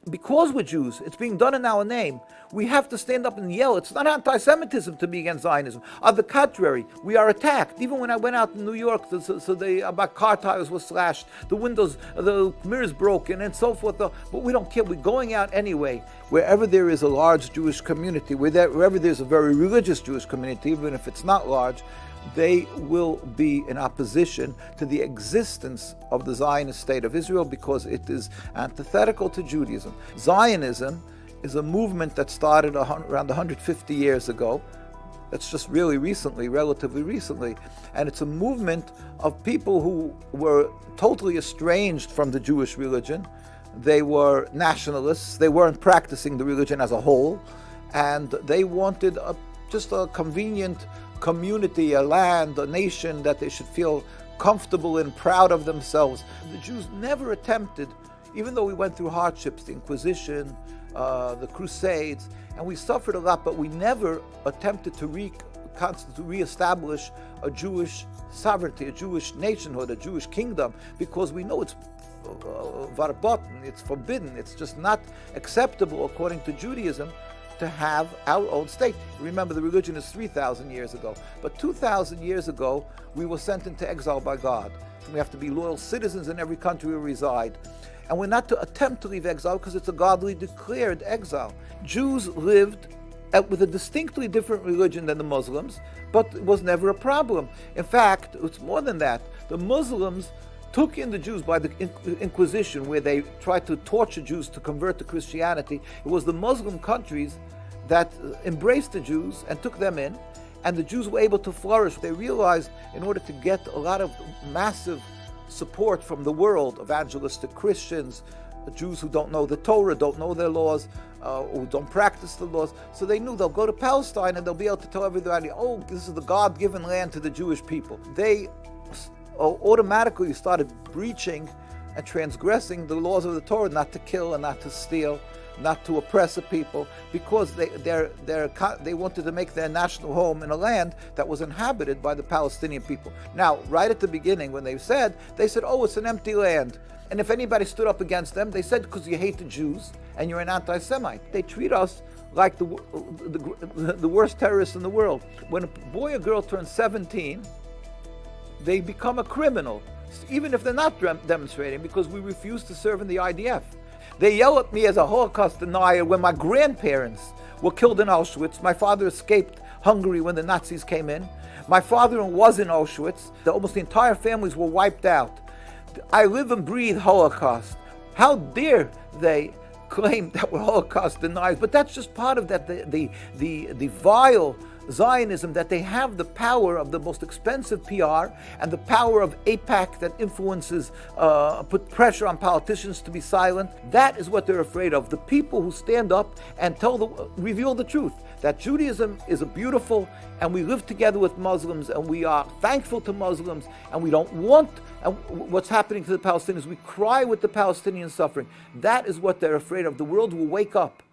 because we're Jews, it's being done in our name. We have to stand up and yell. It's not anti-Semitism to be against Zionism. On the contrary, we are attacked. Even when I went out in New York, my car tires were slashed, the windows, the mirrors broken, and so forth. But we don't care. We're going out anyway. Wherever there is a large Jewish community, wherever there's a very religious Jewish community, even if it's not large, they will be in opposition to the existence of the Zionist state of Israel because it is antithetical to Judaism. Zionism is a movement that started around 150 years ago. That's just really recently, relatively recently. And it's a movement of people who were totally estranged from the Jewish religion. They were nationalists. They weren't practicing the religion as a whole. And they wanted just a convenient community, a land, a nation that they should feel comfortable and proud of themselves. The Jews never attempted, even though we went through hardships, the Inquisition, the Crusades, and we suffered a lot, but we never attempted to reestablish a Jewish sovereignty, a Jewish nationhood, a Jewish kingdom, because we know it's verboten, it's forbidden, it's just not acceptable according to Judaism to have our own state. Remember, the religion is 3,000 years ago. But 2,000 years ago, we were sent into exile by God. We have to be loyal citizens in every country we reside. And we're not to attempt to leave exile because it's a godly declared exile. Jews lived with a distinctly different religion than the Muslims, but it was never a problem. In fact, it's more than that. The Muslims took in the Jews by the Inquisition, where they tried to torture Jews to convert to Christianity. It was the Muslim countries that embraced the Jews and took them in, and the Jews were able to flourish. They realized in order to get a lot of massive support from the world, evangelistic Christians, Jews who don't know the Torah, don't know their laws, who don't practice the laws, so they knew they'll go to Palestine and they'll be able to tell everybody, oh, this is the God-given land to the Jewish people. They automatically started breaching and transgressing the laws of the Torah, not to kill and not to steal, not to oppress a people, because they wanted to make their national home in a land that was inhabited by the Palestinian people. Now, right at the beginning, when they said, oh, it's an empty land. And if anybody stood up against them, they said, because you hate the Jews and you're an anti-Semite. They treat us like the worst terrorists in the world. When a boy or girl turns 17, they become a criminal, even if they're not demonstrating, because we refuse to serve in the IDF. They yell at me as a Holocaust denier when my grandparents were killed in Auschwitz. My father escaped Hungary when the Nazis came in. My father was in Auschwitz. Almost the entire families were wiped out. I live and breathe Holocaust. How dare they claim that we're Holocaust deniers? But that's just part of that, the vile Zionism, that they have the power of the most expensive PR and the power of AIPAC that influences, put pressure on politicians to be silent. That is what they're afraid of. The people who stand up and reveal the truth, that Judaism is a beautiful, and we live together with Muslims, and we are thankful to Muslims, and we don't want what's happening to the Palestinians. We cry with the Palestinian suffering. That is what they're afraid of. The world will wake up.